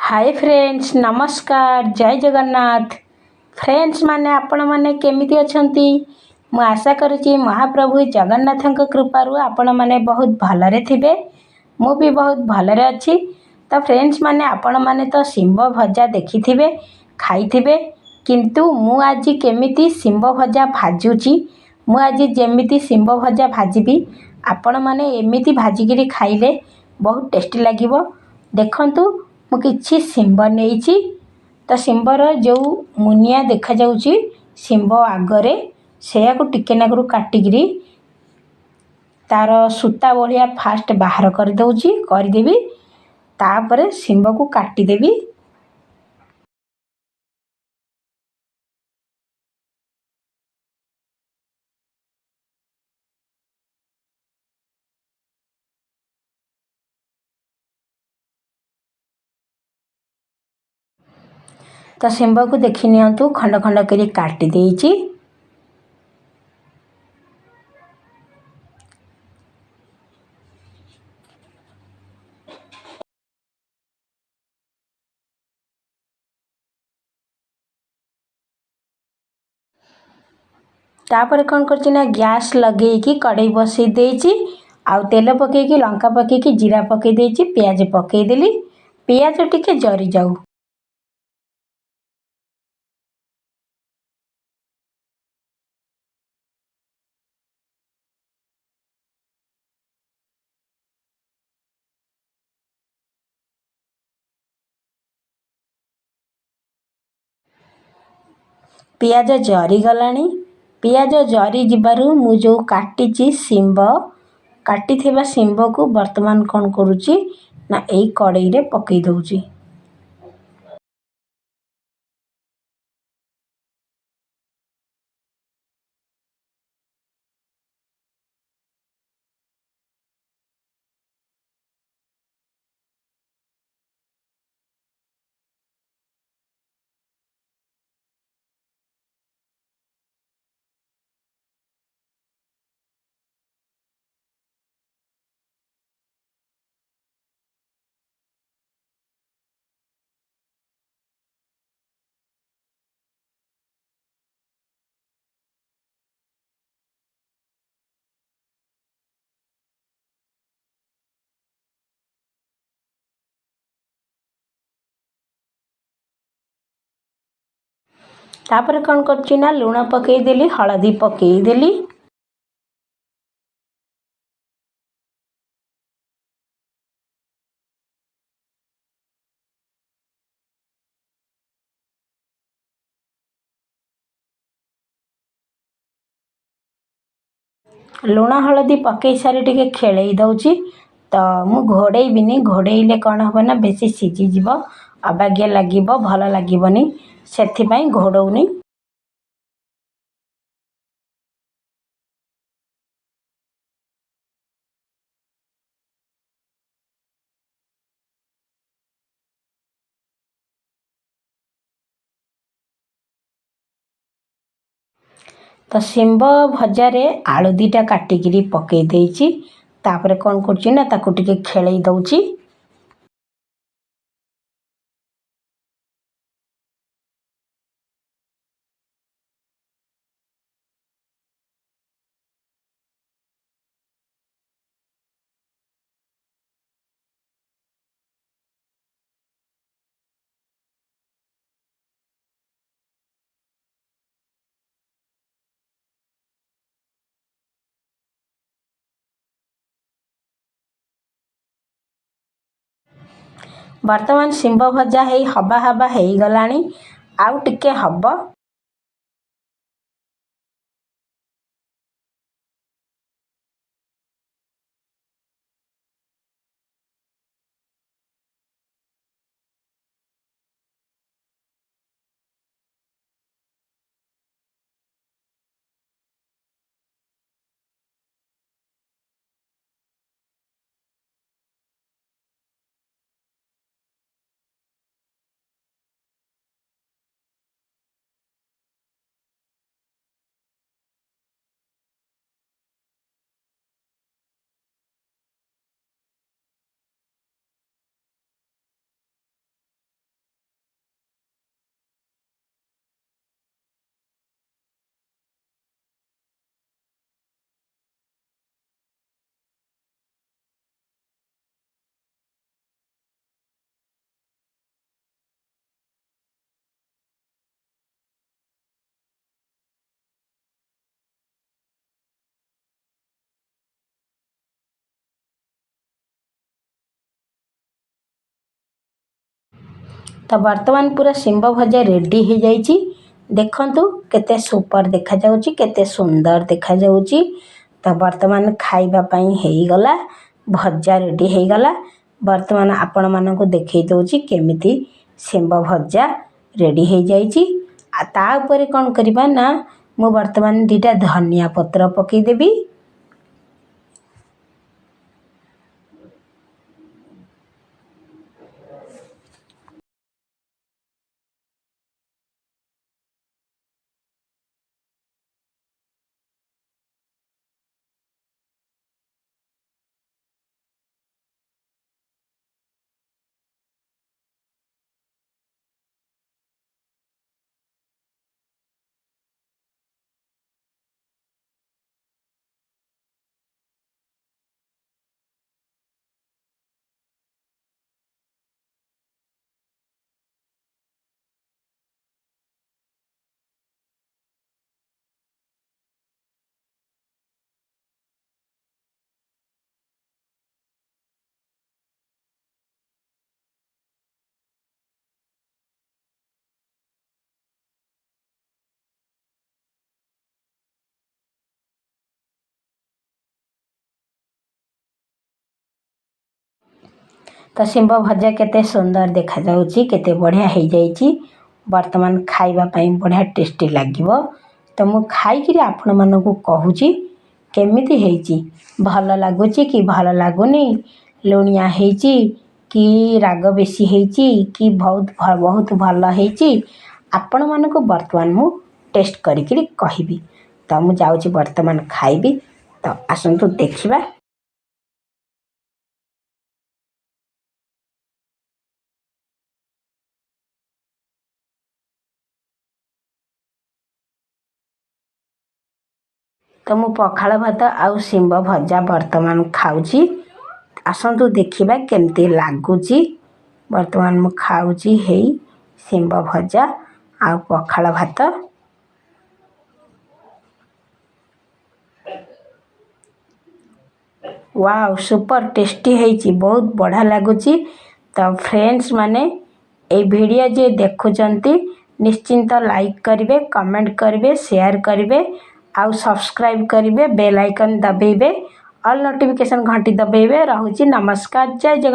Hi friends नमस्कार जय Jagannath friends माने आपण माने केमिति अछंती मु आशा करूची महाप्रभु जगन्नाथक कृपारु आपण माने बहुत भलरे थिबे मु भी बहुत भलरे अछि। तो फ्रेंड्स माने आपण माने तो शिंब भजा देखिथिबे खाइथिबे किंतु मु आज केमिति शिंब भजा भाजुची मु आज जेमिति शिंब भजा भाजिबी आपण माने एमिति भाजिगिरी खाइले बहुत टेस्टी लागिवो। देखंतु मु किछि शिंब नेइछि तो शिंबर जो मुनिया देखा जाउची शिंब आगरे सेया को टिके नागरु काटिगिरी तार सूता बलिया फास्ट बाहर कर दउची कर देबी तापरे शिंब को काटी देबी। तो शिंब को देखि नियंतु खंड खंड करी काटी देइछि। तापर कौन करछि ना गैस लगेइकी कड़ाई बसई देइछि आउ तेल पकेइकी लंका पकेइकी जीरा पकेइ देइछि प्याज पकेइ देली प्याज टिके जरी जाऊ पियाज जरी गलानी पियाज जरी जिबारु मु जो काटिची शिंब काटिथिबा शिंब को वर्तमान कौन करूची ना एई कड़ाई रे पकेइ दउची। तापर कौन करछि ना लूण पकेइ देली हळदी पकेइ देली लूण हळदी पकेइ सारी टिके खेळेई दउची। तो मु घोड़ेइबिनी घोड़ेइले कौन हबो ना बेसी सिझी जिवो अबागिया लागिवो भल लागिवोनी सेथिपाई घोड़ौनी। तो शिंब भजारे आलू दीटा काटिकी पकेइ देइछि तापर कौन करछि ना ताकू टिके खेळेई दउछि। वर्तमान शिंब भजा हेई हबा हबा हेई गलानी आउ टिके हबो। तो वर्तमान पूरा शिम्ब भजा रेडी हो जाइए। देखंतु केते सुपर देखा जाउची, केते सुंदर देखा जाउची। तो वर्तमान खाइबा पई हेइगला, भजा रेडी हेइगला। वर्तमान आपण मानकु देखै दउची केमिति शिम्ब भजा रेडी हो जाइए। आ ता ऊपर कौन करबा ना, मु वर्तमान 2टा धनिया पत्र पकई देबी। तो शिम्ब भजा केते सुंदर देखा जाउची, केते बढ़िया हो जाइए। वर्तमान खाइबा पई बढ़िया टेस्टी लागिवो। तो मु खाई कि आपण मानकु कहूची केमिति हेइची, भल लागुची कि भल लागुनी, लुणिया हेइची कि राग बेसी हेइची कि बहुत भल हेइची, आपण मानकु वर्तमान मु टेस्ट करिकरी कहिबी। तो मु जाउची वर्तमान खाइबी। तो आसंतु देखिबा। तो मु पखाल भात आउ शिम्ब भजा वर्तमान खाऊची। आसंतु देखिबा केमती लागुची। वर्तमान मु खाऊची हेई शिम्ब भजा आउ पखाल भात। वाओ सुपर टेस्टी हेइची, बहुत बढ़िया लागुची। तो फ्रेंड्स माने ए वीडियो जे देखुचंती निश्चिंत लाइक करिवे, कमेंट करिवे, शेयर करिवे आउ सब्सक्राइब करिवे, बेल आइकन दबेइबे, ऑल नोटिफिकेशन घंटी दबेइबे। रहूची नमस्कार, जय जगन्नाथ।